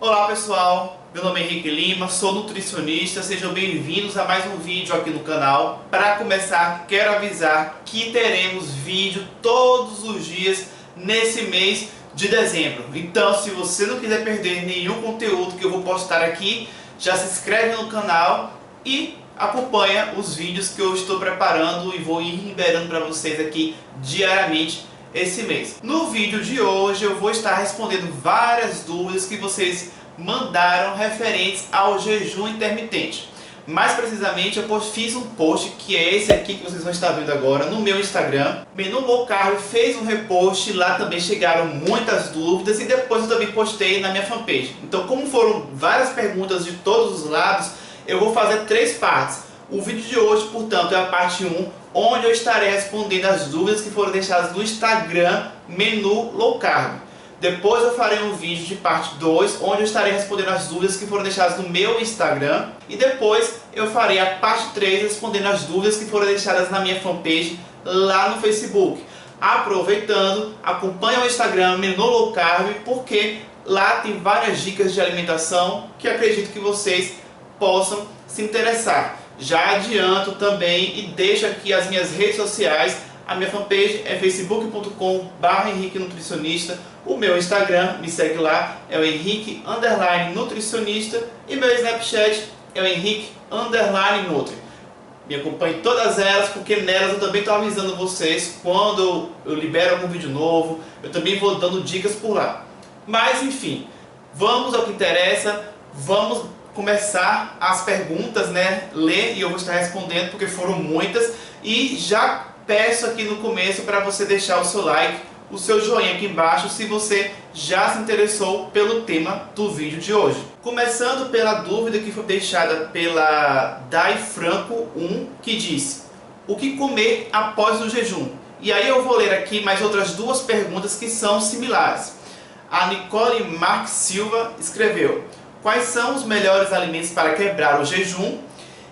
Olá pessoal, meu nome é Henrique Lima, sou nutricionista, sejam bem-vindos a mais um vídeo aqui no canal. Para começar, quero avisar que teremos vídeo todos os dias nesse mês de dezembro. Então, se você não quiser perder nenhum conteúdo que eu vou postar aqui, já se inscreve no canal e acompanha os vídeos que eu estou preparando e vou ir liberando para vocês aqui diariamente esse mês. No vídeo de hoje eu vou estar respondendo várias dúvidas que vocês mandaram referentes ao jejum intermitente. Mais precisamente eu fiz um post que é esse aqui que vocês vão estar vendo agora no meu Instagram. Menu Low Carb fez um repost, lá também chegaram muitas dúvidas e depois eu também postei na minha fanpage. Então, como foram várias perguntas de todos os lados, eu vou fazer 3 partes. O vídeo de hoje, portanto, é a parte 1, onde eu estarei respondendo as dúvidas que foram deixadas no Instagram Menu Low Carb. Depois eu farei um vídeo de parte 2, onde eu estarei respondendo as dúvidas que foram deixadas no meu Instagram. E depois eu farei a parte 3, respondendo as dúvidas que foram deixadas na minha fanpage lá no Facebook. Aproveitando, acompanhe o Instagram Menu Low Carb, porque lá tem várias dicas de alimentação que acredito que vocês possam se interessar. Já adianto também e deixo aqui as minhas redes sociais. A minha fanpage é facebook.com/Henrique Nutricionista. O meu Instagram, me segue lá, é o Henrique_Nutricionista. E meu Snapchat é o Henrique_Nutri. Me acompanhe em todas elas, porque nelas eu também estou avisando vocês quando eu libero algum vídeo novo. Eu também vou dando dicas por lá. Mas enfim, vamos ao que interessa. Vamos começar as perguntas, né? Ler e eu vou estar respondendo porque foram muitas. E já peço aqui no começo para você deixar o seu like, o seu joinha aqui embaixo se você já se interessou pelo tema do vídeo de hoje. Começando pela dúvida que foi deixada pela Dai Franco 1, que disse: o que comer após o jejum? E aí eu vou ler aqui mais outras 2 perguntas que são similares. A Nicole Marques Silva escreveu: quais são os melhores alimentos para quebrar o jejum?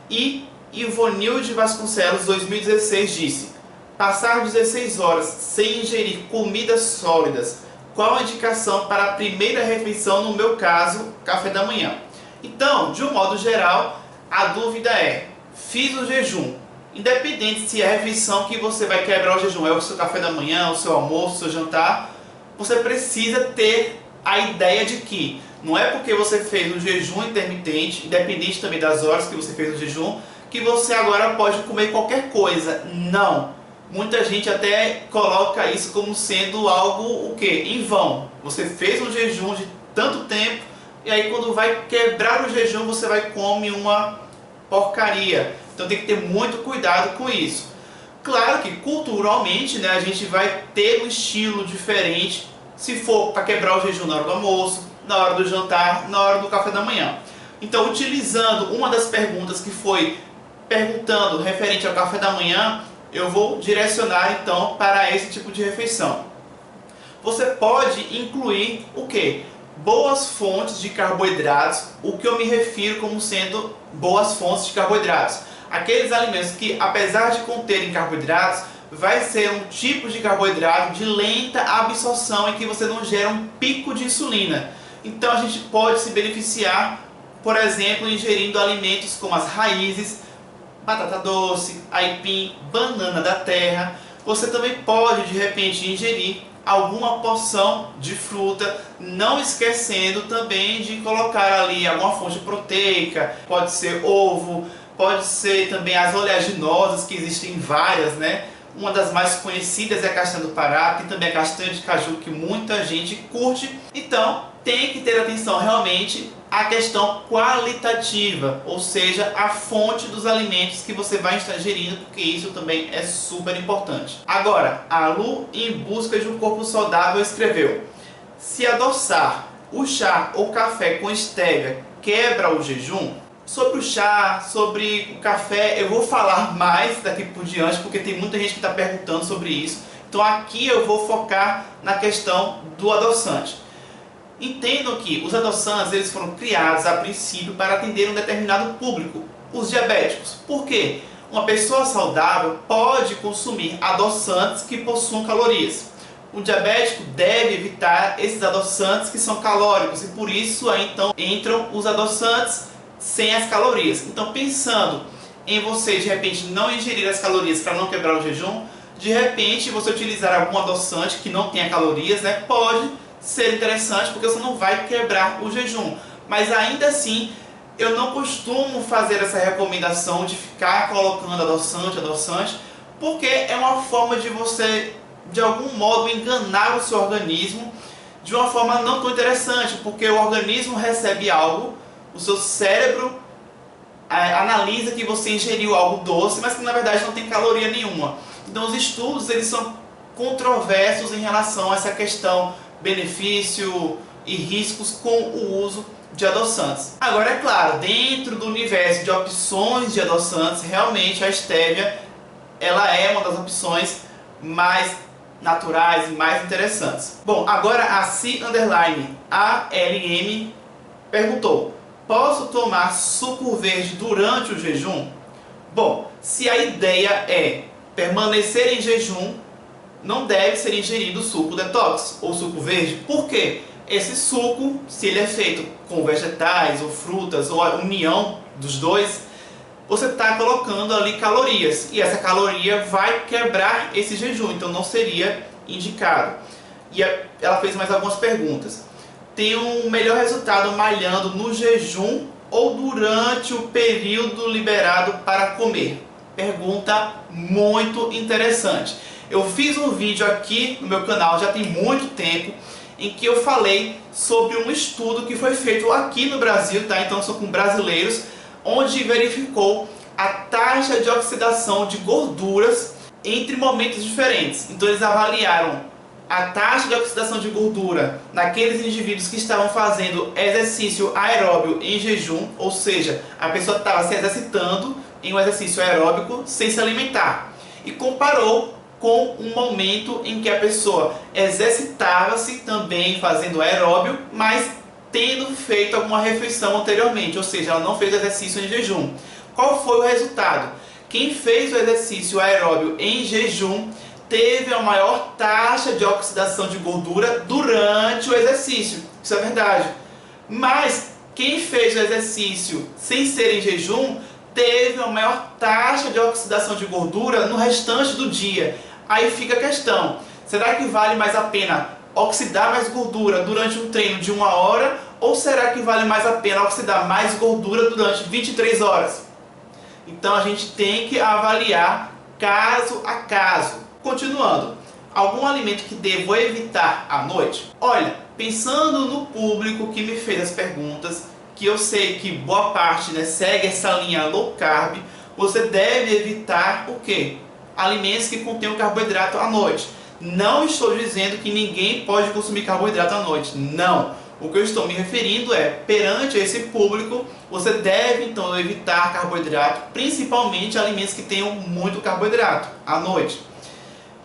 E Ivonilde Vasconcelos 2016 disse: passar 16 horas sem ingerir comidas sólidas, qual a indicação para a primeira refeição, no meu caso, café da manhã? Então, de um modo geral, a dúvida é: fiz o jejum, independente se é a refeição que você vai quebrar o jejum é o seu café da manhã, o seu almoço, o seu jantar, você precisa ter a ideia de que não é porque você fez um jejum intermitente, independente também das horas que você fez o jejum, que você agora pode comer qualquer coisa. Não. Muita gente até coloca isso como sendo algo o quê? Em vão. Você fez um jejum de tanto tempo e aí quando vai quebrar o jejum você vai comer uma porcaria. Então tem que ter muito cuidado com isso. Claro que culturalmente, né, a gente vai ter um estilo diferente se for para quebrar o jejum na hora do almoço, na hora do jantar, na hora do café da manhã. Então, utilizando uma das perguntas que foi perguntando referente ao café da manhã, eu vou direcionar então para esse tipo de refeição. Você pode incluir o que? Boas fontes de carboidratos. O que eu me refiro como sendo boas fontes de carboidratos? Aqueles alimentos que, apesar de conterem carboidratos, vai ser um tipo de carboidrato de lenta absorção em que você não gera um pico de insulina. Então a gente pode se beneficiar, por exemplo, ingerindo alimentos como as raízes, batata doce, aipim, banana da terra. Você também pode de repente ingerir alguma porção de fruta, não esquecendo também de colocar ali alguma fonte proteica, pode ser ovo, pode ser também as oleaginosas, que existem várias, né? Uma das mais conhecidas é a castanha do Pará, tem também a castanha de caju que muita gente curte. Então tem que ter atenção realmente à questão qualitativa, ou seja, a fonte dos alimentos que você vai estar ingerindo, porque isso também é super importante. Agora, a Lu, em busca de um corpo saudável, escreveu: se adoçar o chá ou café com estévia quebra o jejum? Sobre o chá, sobre o café, eu vou falar mais daqui por diante, porque tem muita gente que está perguntando sobre isso. Então aqui eu vou focar na questão do adoçante. Entendam que os adoçantes eles foram criados a princípio para atender um determinado público, os diabéticos. Por quê? Uma pessoa saudável pode consumir adoçantes que possuam calorias. O diabético deve evitar esses adoçantes que são calóricos e por isso aí então entram os adoçantes sem as calorias. Então, pensando em você de repente não ingerir as calorias para não quebrar o jejum, de repente você utilizar algum adoçante que não tenha calorias, né, pode ser interessante porque você não vai quebrar o jejum. Mas ainda assim, eu não costumo fazer essa recomendação de ficar colocando adoçante, porque é uma forma de você, de algum modo, enganar o seu organismo de uma forma não tão interessante, porque o organismo recebe algo, o seu cérebro analisa que você ingeriu algo doce, mas que na verdade não tem caloria nenhuma. Então os estudos eles são controversos em relação a essa questão benefício e riscos com o uso de adoçantes. Agora é claro, dentro do universo de opções de adoçantes, realmente a stevia ela é uma das opções mais naturais e mais interessantes. Bom, agora a C_ALM perguntou: posso tomar suco verde durante o jejum? Bom, se a ideia é permanecer em jejum, não deve ser ingerido suco detox ou suco verde. Por quê? Esse suco, se ele é feito com vegetais ou frutas ou a união dos dois, você está colocando ali calorias e essa caloria vai quebrar esse jejum, então não seria indicado. E ela fez mais algumas perguntas. Tem um melhor resultado malhando no jejum ou durante o período liberado para comer? Pergunta muito interessante. Eu fiz um vídeo aqui no meu canal, já tem muito tempo, em que eu falei sobre um estudo que foi feito aqui no Brasil, tá? Então são com brasileiros, onde verificou a taxa de oxidação de gorduras entre momentos diferentes. Então eles avaliaram a taxa de oxidação de gordura naqueles indivíduos que estavam fazendo exercício aeróbio em jejum, ou seja, a pessoa estava se exercitando em um exercício aeróbico sem se alimentar, e comparou com um momento em que a pessoa exercitava-se também fazendo aeróbio, mas tendo feito alguma refeição anteriormente, ou seja, ela não fez exercício em jejum. Qual foi o resultado? Quem fez o exercício aeróbio em jejum teve a maior taxa de oxidação de gordura durante o exercício. Isso é verdade. Mas quem fez o exercício sem ser em jejum teve a maior taxa de oxidação de gordura no restante do dia. Aí fica a questão, será que vale mais a pena oxidar mais gordura durante um treino de 1 hora, ou será que vale mais a pena oxidar mais gordura durante 23 horas? Então a gente tem que avaliar caso a caso. Continuando, algum alimento que devo evitar à noite? Olha, pensando no público que me fez as perguntas, que eu sei que boa parte, né, segue essa linha low carb, você deve evitar o quê? Alimentos que contenham carboidrato à noite. Não estou dizendo que ninguém pode consumir carboidrato à noite, não. O que eu estou me referindo é, perante esse público, você deve então evitar carboidrato, principalmente alimentos que tenham muito carboidrato à noite.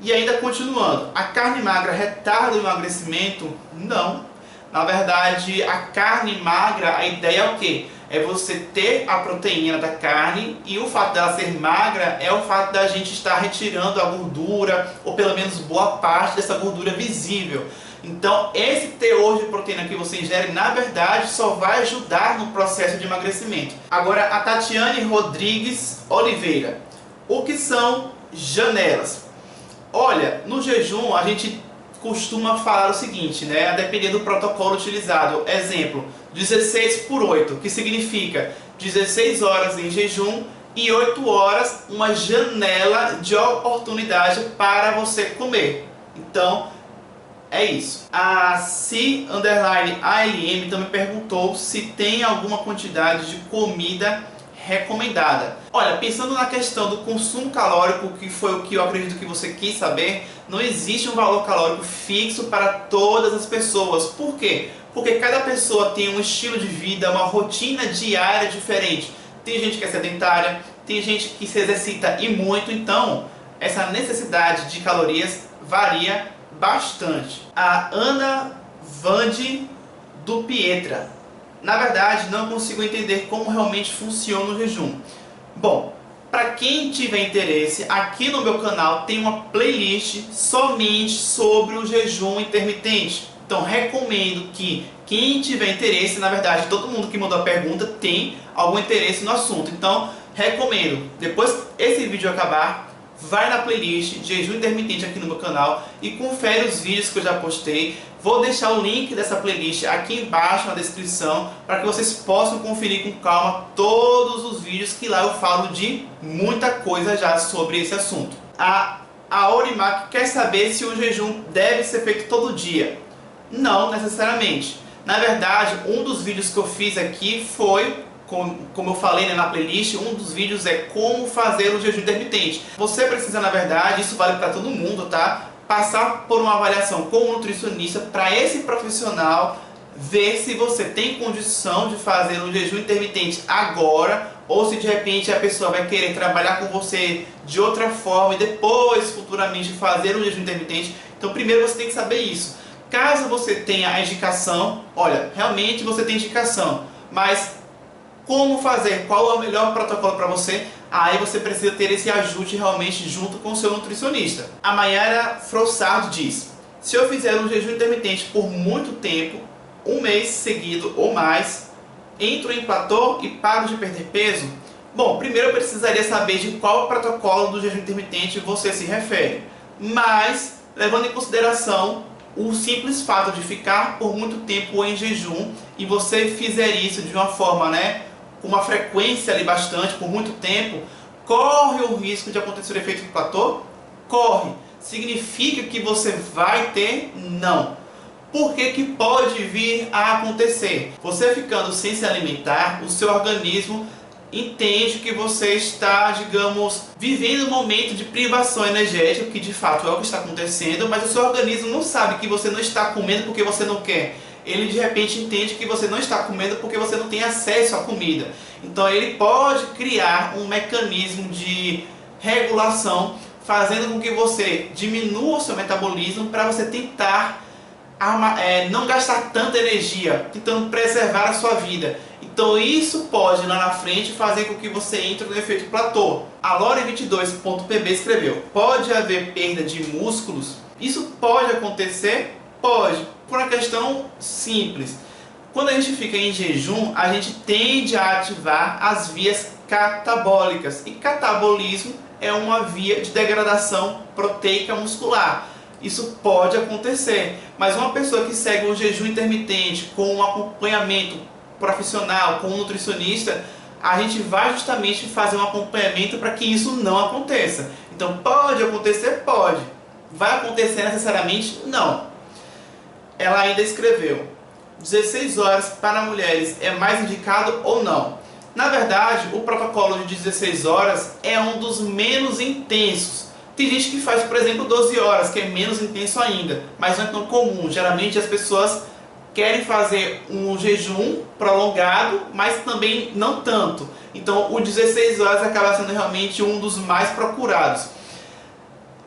E ainda continuando, a carne magra retarda o emagrecimento? Não. Na verdade, a carne magra, a ideia é o quê? É você ter a proteína da carne, e o fato dela ser magra é o fato da gente estar retirando a gordura, ou pelo menos boa parte dessa gordura visível. Então esse teor de proteína que você ingere, na verdade, só vai ajudar no processo de emagrecimento. Agora a Tatiane Rodrigues Oliveira, o que são janelas? Olha, no jejum a gente costuma falar o seguinte, né? A depender do protocolo utilizado. Exemplo, 16/8, que significa 16 horas em jejum e 8 horas uma janela de oportunidade para você comer. Então, é isso. A C_ALM também perguntou se tem alguma quantidade de comida recomendada. Olha, pensando na questão do consumo calórico, que foi o que eu acredito que você quis saber, não existe um valor calórico fixo para todas as pessoas. Por quê? Porque cada pessoa tem um estilo de vida, uma rotina diária diferente. Tem gente que é sedentária, tem gente que se exercita e muito, então essa necessidade de calorias varia bastante. A Ana Vande do Pietra: na verdade, não consigo entender como realmente funciona o jejum. Bom, Para quem tiver interesse, aqui no meu canal tem uma playlist somente sobre o jejum intermitente. Então recomendo que quem tiver interesse, na verdade todo mundo que mandou a pergunta tem algum interesse no assunto. Então recomendo, depois que esse vídeo acabar, vai na playlist Jejum Intermitente aqui no meu canal e confere os vídeos que eu já postei. Vou deixar o link dessa playlist aqui embaixo na descrição para que vocês possam conferir com calma todos os vídeos que lá eu falo de muita coisa já sobre esse assunto. A Aurimac quer saber se o jejum deve ser feito todo dia. Não necessariamente. Na verdade, um dos vídeos que eu fiz aqui foi, como eu falei, né, na playlist, um dos vídeos é como fazer o jejum intermitente. Você precisa, na verdade, isso vale para todo mundo, tá? Passar por uma avaliação com um nutricionista para esse profissional ver se você tem condição de fazer um jejum intermitente agora ou se de repente a pessoa vai querer trabalhar com você de outra forma e depois, futuramente, fazer um jejum intermitente. Então primeiro você tem que saber isso. Caso você tenha a indicação, olha, realmente você tem indicação, mas como fazer, qual é o melhor protocolo para você, aí você precisa ter esse ajuste realmente junto com o seu nutricionista. A Mayara Frossard diz: se eu fizer um jejum intermitente por muito tempo, um mês seguido ou mais, entro em platô e paro de perder peso? Bom, primeiro eu precisaria saber de qual protocolo do jejum intermitente você se refere, mas levando em consideração o simples fato de ficar por muito tempo em jejum e você fizer isso de uma forma, com uma frequência ali bastante, por muito tempo, corre o risco de acontecer o efeito de platô? Corre. Significa que você vai ter? Não. Por que que pode vir a acontecer? Você ficando sem se alimentar, o seu organismo entende que você está, digamos, vivendo um momento de privação energética, que de fato é o que está acontecendo, mas o seu organismo não sabe que você não está comendo porque você não quer. Ele de repente entende que você não está comendo porque você não tem acesso à comida. Então ele pode criar um mecanismo de regulação, fazendo com que você diminua o seu metabolismo para você tentar não gastar tanta energia, tentando preservar a sua vida. Então isso pode lá na frente fazer com que você entre no efeito platô. A Lore22.pb escreveu: pode haver perda de músculos? Isso pode acontecer? Pode, por uma questão simples. Quando a gente fica em jejum, a gente tende a ativar as vias catabólicas. E catabolismo é uma via de degradação proteica muscular. Isso pode acontecer, mas uma pessoa que segue um jejum intermitente com um acompanhamento profissional, com um nutricionista, a gente vai justamente fazer um acompanhamento para que isso não aconteça. Então pode acontecer? Pode. Vai acontecer necessariamente? Não. Ela ainda escreveu: 16 horas para mulheres é mais indicado ou não? Na verdade, o protocolo de 16 horas é um dos menos intensos. Tem gente que faz, por exemplo, 12 horas, que é menos intenso ainda, mas não é tão comum. Geralmente as pessoas querem fazer um jejum prolongado, mas também não tanto. Então o 16 horas acaba sendo realmente um dos mais procurados.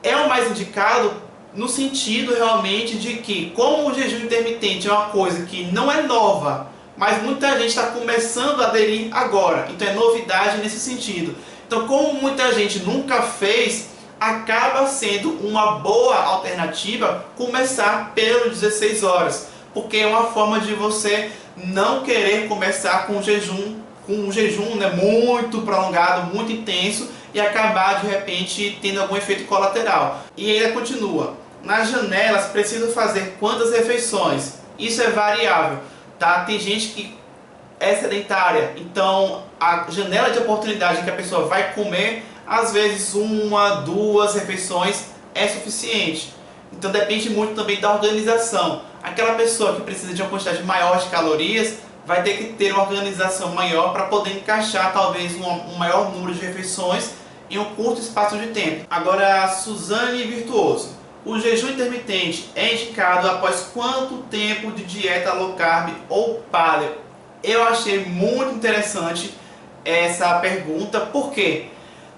É o mais indicado no sentido realmente de que, como o jejum intermitente é uma coisa que não é nova, mas muita gente está começando a aderir agora, então é novidade nesse sentido. Então, como muita gente nunca fez, acaba sendo uma boa alternativa começar pelo 16 horas, porque é uma forma de você não querer começar com um jejum muito prolongado, muito intenso, e acabar de repente tendo algum efeito colateral. E ainda continua: nas janelas preciso fazer quantas refeições? Isso é variável, tá? Tem gente que é sedentária, então a janela de oportunidade que a pessoa vai comer, às vezes 1, 2 refeições é suficiente. Então depende muito também da organização. Aquela pessoa que precisa de uma quantidade maior de calorias vai ter que ter uma organização maior para poder encaixar talvez um maior número de refeições em um curto espaço de tempo. Agora, a Suzane Virtuoso: o jejum intermitente é indicado após quanto tempo de dieta low carb ou paleo? Eu achei muito interessante essa pergunta, porque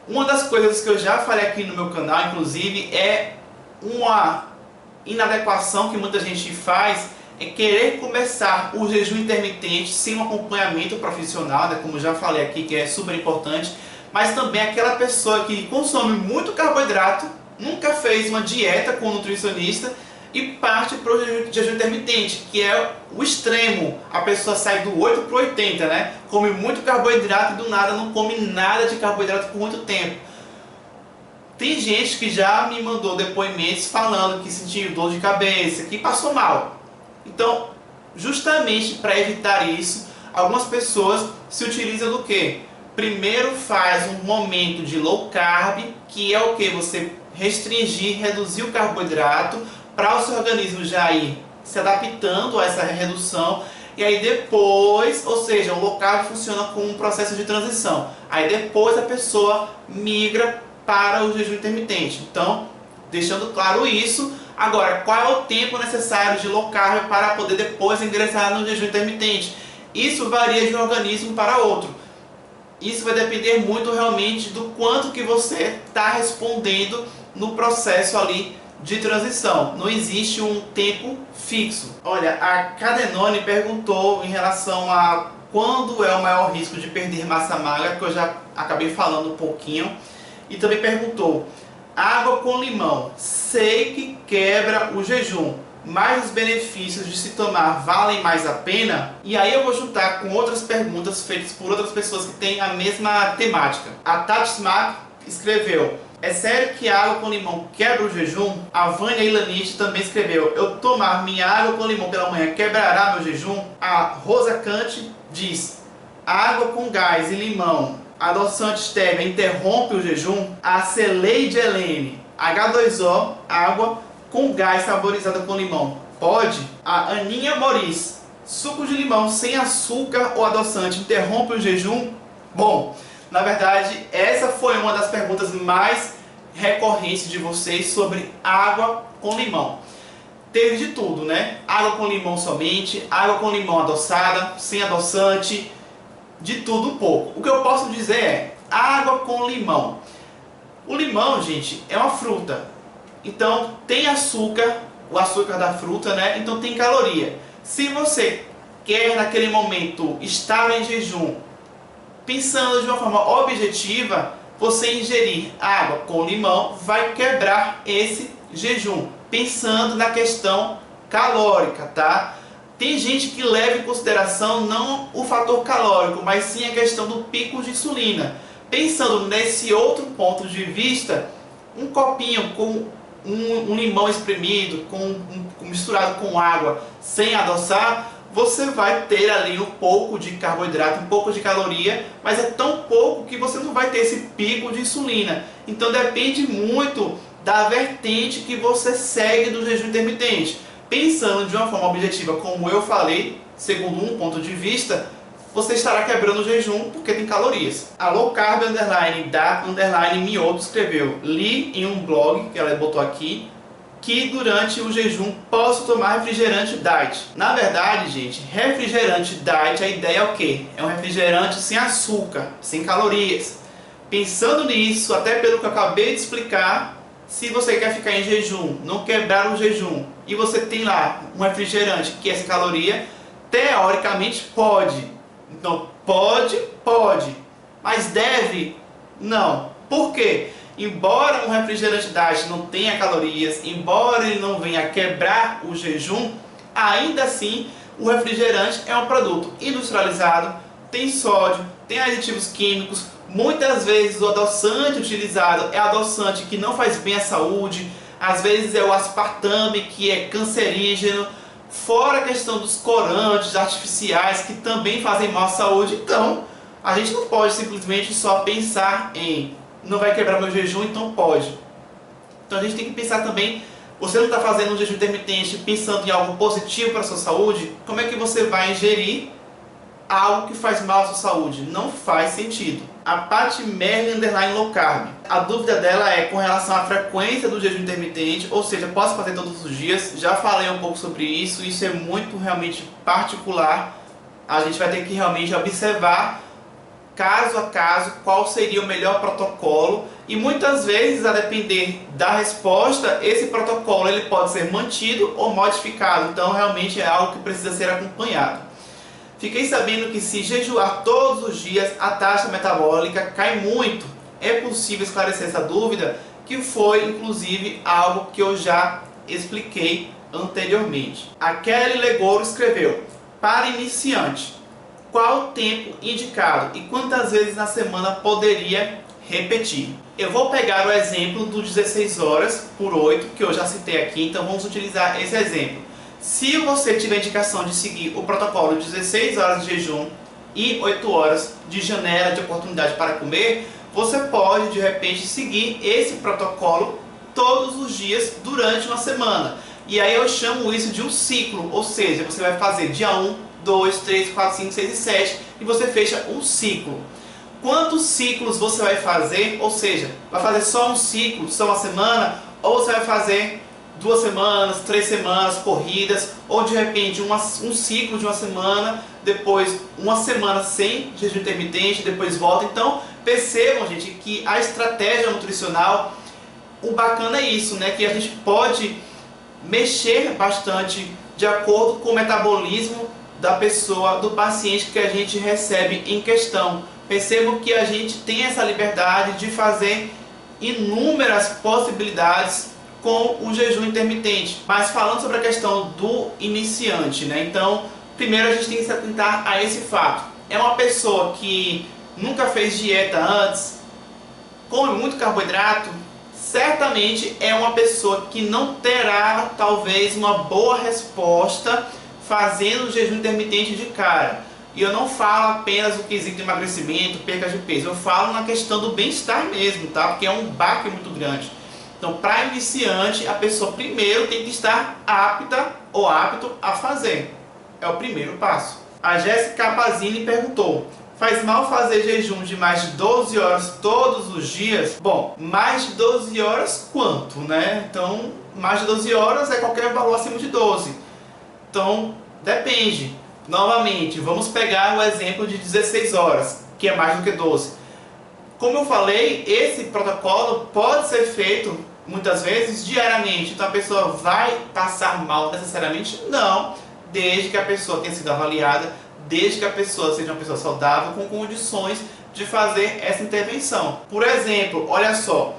uma das coisas que eu já falei aqui no meu canal, inclusive, é uma inadequação que muita gente faz, é querer começar o jejum intermitente sem um acompanhamento profissional, como já falei aqui, que é super importante, mas também aquela pessoa que consome muito carboidrato, nunca fez uma dieta com um nutricionista e parte para o jejum intermitente, que é o extremo. A pessoa sai do 8 para o 80, né? Come muito carboidrato e do nada não come nada de carboidrato por muito tempo. Tem gente que já me mandou depoimentos falando que sentiu dor de cabeça, que passou mal. Então, justamente para evitar isso, algumas pessoas se utilizam do quê? Primeiro faz um momento de low carb, que é o que? Você restringir, reduzir o carboidrato, para o seu organismo já ir se adaptando a essa redução. E aí depois, ou seja, o low carb funciona como um processo de transição. Aí depois a pessoa migra para o jejum intermitente. Então, deixando claro isso. Agora, qual é o tempo necessário de low carb para poder depois ingressar no jejum intermitente? Isso varia de um organismo para outro. Isso vai depender muito realmente do quanto que você está respondendo no processo ali de transição. Não existe um tempo fixo. Olha, a Cadenone perguntou em relação a quando é o maior risco de perder massa magra, que eu já acabei falando um pouquinho. E também perguntou, água com limão, sei que quebra o jejum, mas os benefícios de se tomar valem mais a pena? E aí eu vou juntar com outras perguntas feitas por outras pessoas que têm a mesma temática. A Tati Smack escreveu, é sério que a água com limão quebra o jejum? A Vânia Ilanite também escreveu, eu tomar minha água com limão pela manhã quebrará meu jejum? A Rosa Cante diz, água com gás e limão, adoçante stevia interrompe o jejum? A Celeide Helene, H2O, água com gás saborizada com limão, pode? A Aninha Moris, suco de limão sem açúcar ou adoçante interrompe o jejum? Bom, na verdade, essa foi uma das perguntas mais recorrentes de vocês sobre água com limão. Teve de tudo, né? Água com limão somente, água com limão adoçada, sem adoçante, de tudo um pouco. O que eu posso dizer é, água com limão. O limão, gente, é uma fruta. Então, tem açúcar, o açúcar da fruta, né? Então tem caloria. Se você quer, naquele momento, estar em jejum, pensando de uma forma objetiva, você ingerir água com limão vai quebrar esse jejum, pensando na questão calórica, tá? Tem gente que leva em consideração não o fator calórico, mas sim a questão do pico de insulina. Pensando nesse outro ponto de vista, um copinho com um limão espremido, misturado com água, sem adoçar, você vai ter ali um pouco de carboidrato, um pouco de caloria, mas é tão pouco que você não vai ter esse pico de insulina. Então depende muito da vertente que você segue do jejum intermitente. Pensando de uma forma objetiva, como eu falei, segundo um ponto de vista, você estará quebrando o jejum porque tem calorias. A low carb underline da underline Mioto escreveu, li em um blog que ela botou aqui, que durante o jejum posso tomar refrigerante diet. Na verdade, gente, refrigerante diet, a ideia é o quê? É um refrigerante sem açúcar, sem calorias. Pensando nisso, até pelo que eu acabei de explicar, se você quer ficar em jejum, não quebrar o jejum, e você tem lá um refrigerante que é sem caloria, teoricamente pode. Então, pode, mas deve? Não. Por quê? Embora um refrigerante diet não tenha calorias, embora ele não venha quebrar o jejum, ainda assim o refrigerante é um produto industrializado, tem sódio, tem aditivos químicos, muitas vezes o adoçante utilizado é adoçante que não faz bem à saúde, às vezes é o aspartame que é cancerígeno, fora a questão dos corantes artificiais que também fazem mal à saúde. Então a gente não pode simplesmente só pensar em não vai quebrar meu jejum, então pode. Então a gente tem que pensar também, você não está fazendo um jejum intermitente pensando em algo positivo para a sua saúde, como é que você vai ingerir algo que faz mal à sua saúde? Não faz sentido. A Paty Merlin underline low carb, a dúvida dela é com relação à frequência do jejum intermitente, ou seja, posso fazer todos os dias? Já falei um pouco sobre isso, isso é muito realmente particular, a gente vai ter que realmente observar caso a caso qual seria o melhor protocolo, e muitas vezes, a depender da resposta, esse protocolo ele pode ser mantido ou modificado, então realmente é algo que precisa ser acompanhado. Fiquei sabendo que se jejuar todos os dias, a taxa metabólica cai muito. É possível esclarecer essa dúvida? Que foi, inclusive, algo que eu já expliquei anteriormente. A Kelly Legoro escreveu: para iniciante, qual o tempo indicado e quantas vezes na semana poderia repetir? Eu vou pegar o exemplo do 16 horas por 8, que eu já citei aqui, então vamos utilizar esse exemplo. Se você tiver indicação de seguir o protocolo de 16 horas de jejum e 8 horas de janela de oportunidade para comer, você pode de repente seguir esse protocolo todos os dias durante uma semana. E aí eu chamo isso de um ciclo, ou seja, você vai fazer dia 1, 2, 3, 4, 5, 6 e 7 e você fecha um ciclo. Quantos ciclos você vai fazer? Ou seja, vai fazer só um ciclo, só uma semana? Ou você vai fazer 2 semanas, 3 semanas corridas, ou de repente um ciclo de uma semana, depois uma semana sem jejum intermitente, depois volta. Então percebam, gente, que a estratégia nutricional, o bacana é isso, né? Que a gente pode mexer bastante de acordo com o metabolismo da pessoa, do paciente que a gente recebe em questão. Percebam que a gente tem essa liberdade de fazer inúmeras possibilidades com o jejum intermitente. Mas falando sobre a questão do iniciante, né? Então, primeiro a gente tem que se atentar a esse fato. É uma pessoa que nunca fez dieta antes, come muito carboidrato, certamente é uma pessoa que não terá talvez uma boa resposta fazendo o jejum intermitente de cara. E eu não falo apenas o quesito de emagrecimento, perda de peso, eu falo na questão do bem-estar mesmo, tá? Porque é um baque muito grande. Então, para iniciante, a pessoa primeiro tem que estar apta ou apto a fazer. É o primeiro passo. A Jéssica Pazini perguntou: faz mal fazer jejum de mais de 12 horas todos os dias? Bom, mais de 12 horas quanto, né? Então, mais de 12 horas é qualquer valor acima de 12. Então, depende. Novamente, vamos pegar o exemplo de 16 horas, que é mais do que 12. Como eu falei, esse protocolo pode ser feito muitas vezes diariamente. Então a pessoa vai passar mal necessariamente? Não, desde que a pessoa tenha sido avaliada, desde que a pessoa seja uma pessoa saudável, com condições de fazer essa intervenção. Por exemplo, olha só,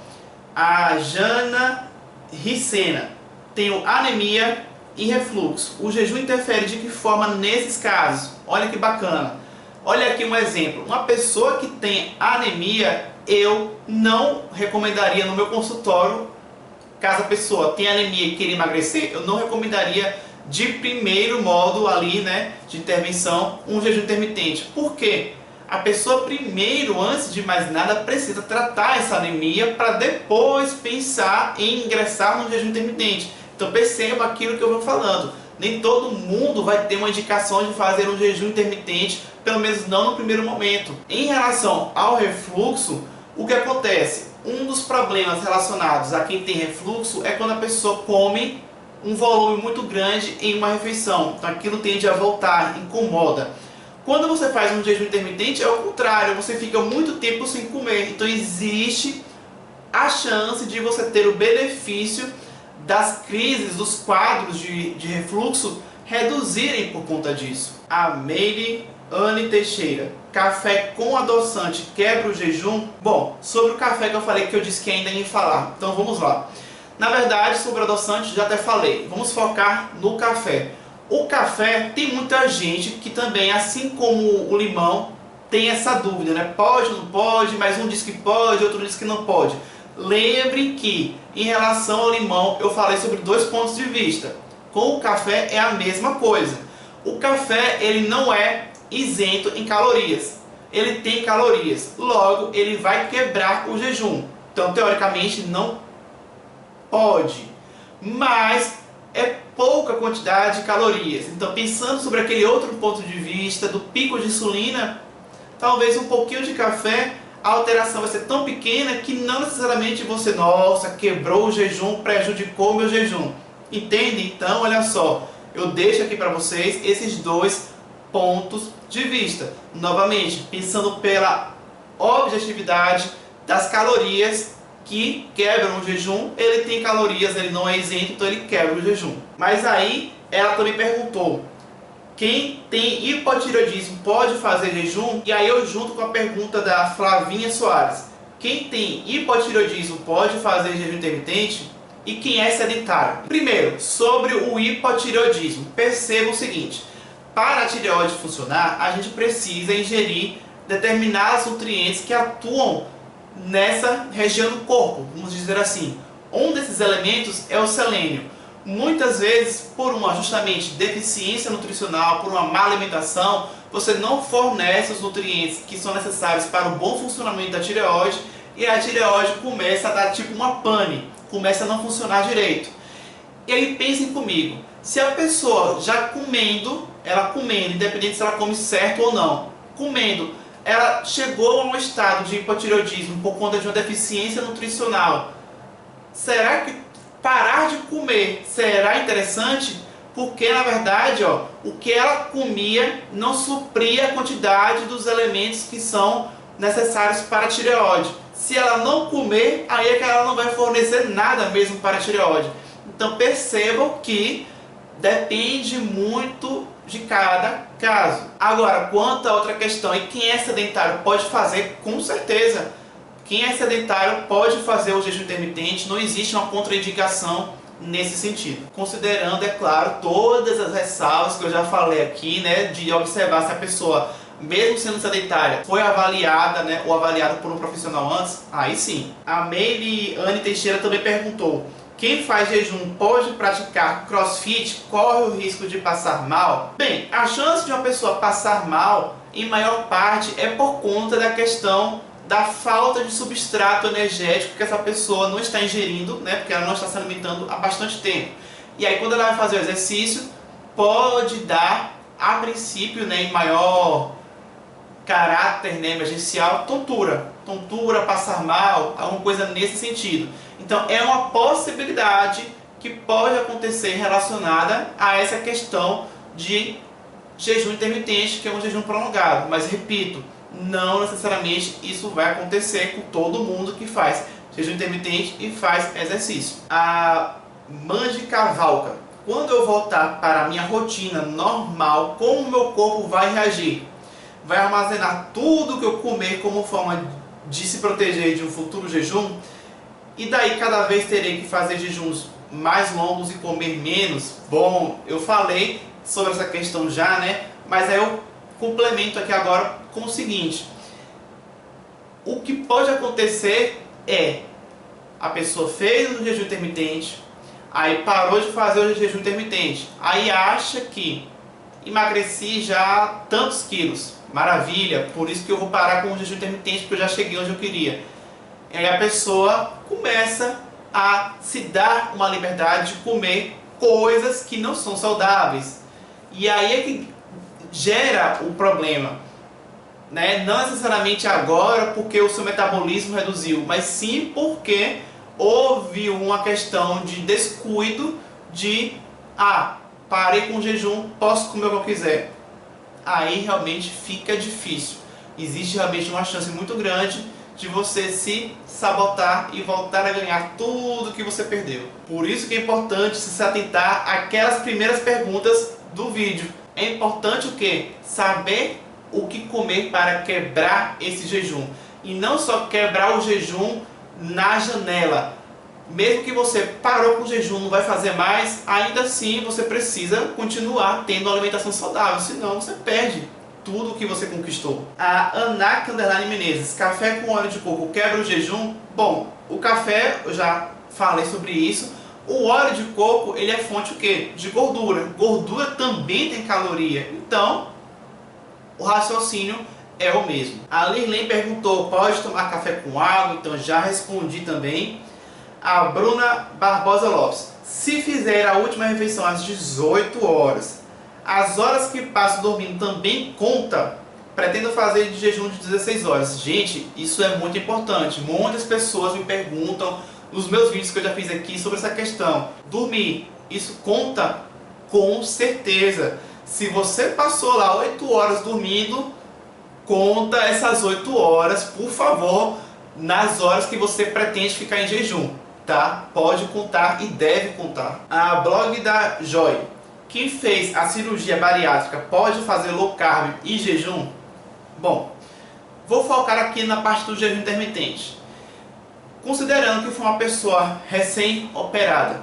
a Jana Ricena tem anemia e refluxo. O jejum interfere de que forma nesses casos? Olha que bacana. Olha aqui um exemplo. Uma pessoa que tem anemia, eu não recomendaria no meu consultório, caso a pessoa tenha anemia e queira emagrecer, eu não recomendaria de primeiro modo ali, né, de intervenção, um jejum intermitente. Por quê? A pessoa primeiro, antes de mais nada, precisa tratar essa anemia para depois pensar em ingressar no jejum intermitente. Então perceba aquilo que eu vou falando. Nem todo mundo vai ter uma indicação de fazer um jejum intermitente, pelo menos não no primeiro momento. Em relação ao refluxo, o que acontece? Um dos problemas relacionados a quem tem refluxo é quando a pessoa come um volume muito grande em uma refeição. Então aquilo tende a voltar, incomoda. Quando você faz um jejum intermitente é o contrário, você fica muito tempo sem comer. Então existe a chance de você ter o benefício das crises, dos quadros de refluxo reduzirem por conta disso. A Meire Anne Teixeira: café com adoçante quebra o jejum? Bom, sobre o café que eu falei, que eu disse que ainda ia falar, então vamos lá. Na verdade, sobre adoçante já até falei, vamos focar no café. O café, tem muita gente que também, assim como o limão, tem essa dúvida, né? Pode, não pode, mas um diz que pode, outro diz que não pode. Lembre que, em relação ao limão, eu falei sobre 2 pontos de vista. Com o café é a mesma coisa. O café, ele não é isento em calorias. Ele tem calorias. Logo, ele vai quebrar o jejum. Então, teoricamente, não pode. Mas é pouca quantidade de calorias. Então, pensando sobre aquele outro ponto de vista do pico de insulina, talvez um pouquinho de café, a alteração vai ser tão pequena que não necessariamente você, nossa, quebrou o jejum, prejudicou o meu jejum. Entende? Então, olha só, eu deixo aqui para vocês esses 2 pontos de vista. Novamente, pensando pela objetividade das calorias que quebram o jejum, ele tem calorias, ele não é isento, então ele quebra o jejum. Mas aí, ela também perguntou: Quem tem hipotireoidismo pode fazer jejum? E aí eu junto com a pergunta da Flavinha Soares. Quem tem hipotireoidismo pode fazer jejum intermitente? E quem é sedentário? Primeiro, sobre o hipotireoidismo. Perceba o seguinte. Para a tireoide funcionar, a gente precisa ingerir determinados nutrientes que atuam nessa região do corpo, vamos dizer assim. Um desses elementos é o selênio. Muitas vezes, por uma justamente deficiência nutricional, por uma má alimentação, você não fornece os nutrientes que são necessários para o bom funcionamento da tireoide e a tireoide começa a dar tipo uma pane, começa a não funcionar direito. E aí pensem comigo, se a pessoa já comendo, independente se ela come certo ou não, comendo, ela chegou a um estado de hipotireoidismo por conta de uma deficiência nutricional, será que parar de comer será interessante? Porque na verdade, o que ela comia não supria a quantidade dos elementos que são necessários para a tireoide. Se ela não comer, aí é que ela não vai fornecer nada mesmo para a tireoide. Então percebam que depende muito de cada caso. Agora, quanto a outra questão, e quem é sedentário pode fazer, com certeza. Quem é sedentário pode fazer o jejum intermitente, não existe uma contraindicação nesse sentido. Considerando, é claro, todas as ressalvas que eu já falei aqui, né, de observar se a pessoa, mesmo sendo sedentária, foi avaliada, né, ou avaliada por um profissional antes, aí sim. A Meire Anne Teixeira também perguntou: quem faz jejum pode praticar crossfit? Corre o risco de passar mal? Bem, a chance de uma pessoa passar mal, em maior parte, é por conta da questão da falta de substrato energético que essa pessoa não está ingerindo, né, porque ela não está se alimentando há bastante tempo. E aí quando ela vai fazer o exercício, pode dar, a princípio, né, em maior caráter, né, emergencial, tontura, passar mal, alguma coisa nesse sentido. Então é uma possibilidade que pode acontecer relacionada a essa questão de jejum intermitente, que é um jejum prolongado. Mas repito, não necessariamente isso vai acontecer com todo mundo que faz jejum intermitente e faz exercício. A Mandy Cavalca: quando eu voltar para a minha rotina normal, como o meu corpo vai reagir? Vai armazenar tudo que eu comer como forma de se proteger de um futuro jejum? E daí cada vez terei que fazer jejuns mais longos e comer menos? Bom, eu falei sobre essa questão já, né? Mas aí eu complemento aqui agora com o seguinte: o que pode acontecer é, a pessoa fez o jejum intermitente, aí parou de fazer o jejum intermitente, aí acha que emagreci já tantos quilos, maravilha, por isso que eu vou parar com o jejum intermitente, porque eu já cheguei onde eu queria. Aí a pessoa começa a se dar uma liberdade de comer coisas que não são saudáveis, e aí é que gera o problema, né? Não necessariamente agora porque o seu metabolismo reduziu, mas sim porque houve uma questão de descuido de parei com o jejum, posso comer o que eu quiser. Aí realmente fica difícil. Existe realmente uma chance muito grande de você se sabotar e voltar a ganhar tudo que você perdeu. Por isso que é importante se atentar àquelas primeiras perguntas do vídeo. É importante o quê? Saber o que comer para quebrar esse jejum. E não só quebrar o jejum na janela. Mesmo que você parou com o jejum, não vai fazer mais, ainda assim você precisa continuar tendo uma alimentação saudável, senão você perde tudo o que você conquistou. A Ana Candelani Menezes: café com óleo de coco quebra o jejum? Bom, o café, eu já falei sobre isso. O óleo de coco, ele é fonte o quê? De gordura. Gordura também tem caloria. Então, o raciocínio é o mesmo. A Lirlene perguntou: pode tomar café com água? Então já respondi também. A Bruna Barbosa Lopes: se fizer a última refeição às 18 horas, as horas que passo dormindo também conta? Pretendo fazer de jejum de 16 horas. Gente, isso é muito importante. Muitas pessoas me perguntam nos meus vídeos que eu já fiz aqui sobre essa questão. Dormir, isso conta? Com certeza. Se você passou lá 8 horas dormindo, conta essas 8 horas, por favor, nas horas que você pretende ficar em jejum, tá? Pode contar e deve contar. A blog da Joy: quem fez a cirurgia bariátrica pode fazer low carb e jejum? Bom, vou focar aqui na parte do jejum intermitente. Considerando que foi uma pessoa recém-operada,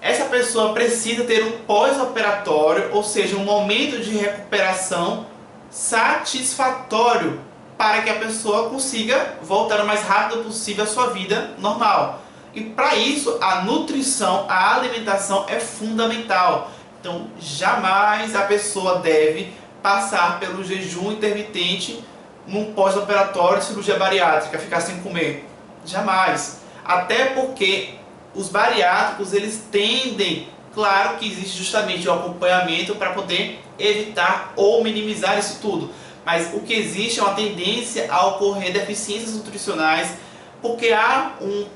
essa pessoa precisa ter um pós-operatório, ou seja, um momento de recuperação satisfatório para que a pessoa consiga voltar o mais rápido possível à sua vida normal. E para isso, a nutrição, a alimentação é fundamental. Então, jamais a pessoa deve passar pelo jejum intermitente num pós-operatório de cirurgia bariátrica, ficar sem comer. Jamais. Até porque os bariátricos, eles tendem, claro que existe justamente o acompanhamento para poder evitar ou minimizar isso tudo. Mas o que existe é uma tendência a ocorrer deficiências nutricionais, porque há um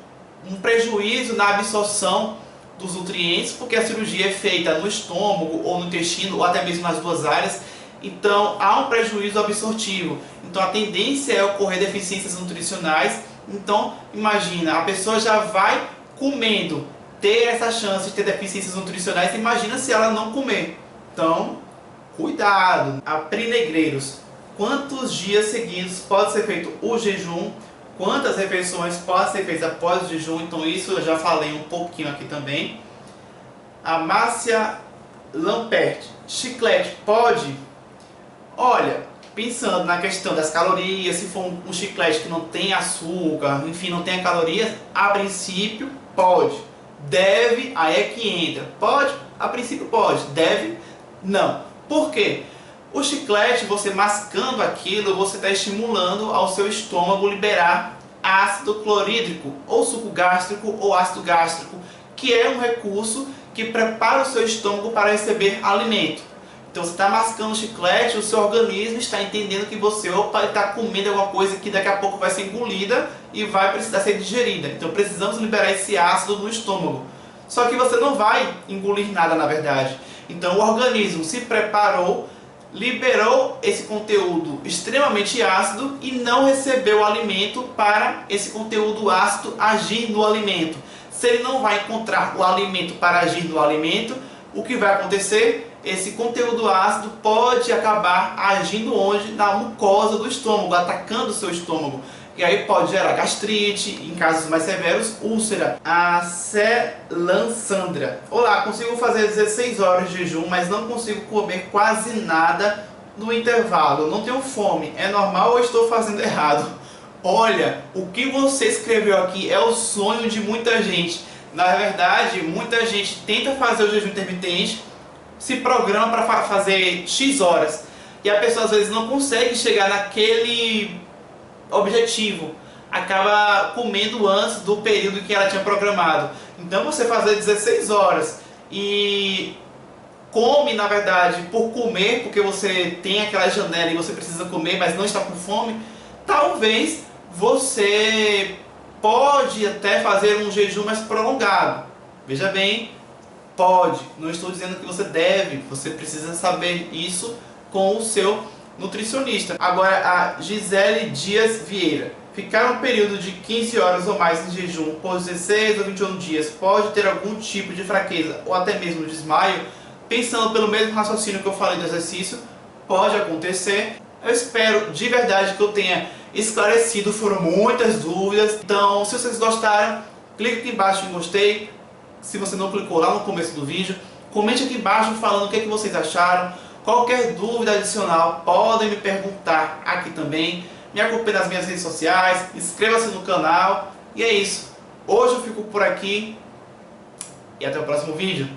prejuízo na absorção dos nutrientes, porque a cirurgia é feita no estômago ou no intestino, ou até mesmo nas duas áreas. Então há um prejuízo absortivo. Então a tendência é ocorrer deficiências nutricionais. Então, imagina, a pessoa já vai comendo, ter essa chance de ter deficiências nutricionais, imagina se ela não comer. Então, cuidado. A Pri Negreiros, quantos dias seguidos pode ser feito o jejum? Quantas refeições podem ser feitas após o jejum? Então isso eu já falei um pouquinho aqui também. A Márcia Lampert, chiclete pode? Olha, pensando na questão das calorias, se for um chiclete que não tem açúcar, enfim, não tem calorias, a princípio pode. Deve, aí é que entra. Pode? A princípio pode. Deve? Não. Por quê? O chiclete, você mascando aquilo, você está estimulando ao seu estômago liberar ácido clorídrico, ou suco gástrico, ou ácido gástrico, que é um recurso que prepara o seu estômago para receber alimento. Então você está mascando o chiclete, o seu organismo está entendendo que você está comendo alguma coisa que daqui a pouco vai ser engolida e vai precisar ser digerida. Então precisamos liberar esse ácido no estômago. Só que você não vai engolir nada, na verdade. Então o organismo se preparou, liberou esse conteúdo extremamente ácido e não recebeu o alimento para esse conteúdo ácido agir no alimento. Se ele não vai encontrar o alimento para agir no alimento, o que vai acontecer? Esse conteúdo ácido pode acabar agindo onde? Na mucosa do estômago, atacando o seu estômago. E aí pode gerar gastrite, em casos mais severos, úlcera. A Celansandra. Olá, consigo fazer 16 horas de jejum, mas não consigo comer quase nada no intervalo. Não tenho fome. É normal ou estou fazendo errado? Olha, o que você escreveu aqui é o sonho de muita gente. Na verdade, muita gente tenta fazer o jejum intermitente, se programa para fazer X horas. E a pessoa às vezes não consegue chegar naquele objetivo. Acaba comendo antes do período que ela tinha programado. Então você fazer 16 horas e come, na verdade, por comer, porque você tem aquela janela e você precisa comer, mas não está com fome, talvez você pode até fazer um jejum mais prolongado. Veja bem, pode. Não estou dizendo que você deve. Você precisa saber isso com o seu nutricionista. Agora, a Gisele Dias Vieira. Ficar um período de 15 horas ou mais em jejum por 16 ou 21 dias pode ter algum tipo de fraqueza ou até mesmo desmaio? Pensando pelo mesmo raciocínio que eu falei do exercício, pode acontecer. Eu espero de verdade que eu tenha esclarecido, foram muitas dúvidas. Então, se vocês gostaram, clique aqui embaixo em gostei. Se você não clicou lá no começo do vídeo, comente aqui embaixo falando o que vocês acharam. Qualquer dúvida adicional, podem me perguntar aqui também. Me acompanhe nas minhas redes sociais, inscreva-se no canal. E é isso. Hoje eu fico por aqui e até o próximo vídeo.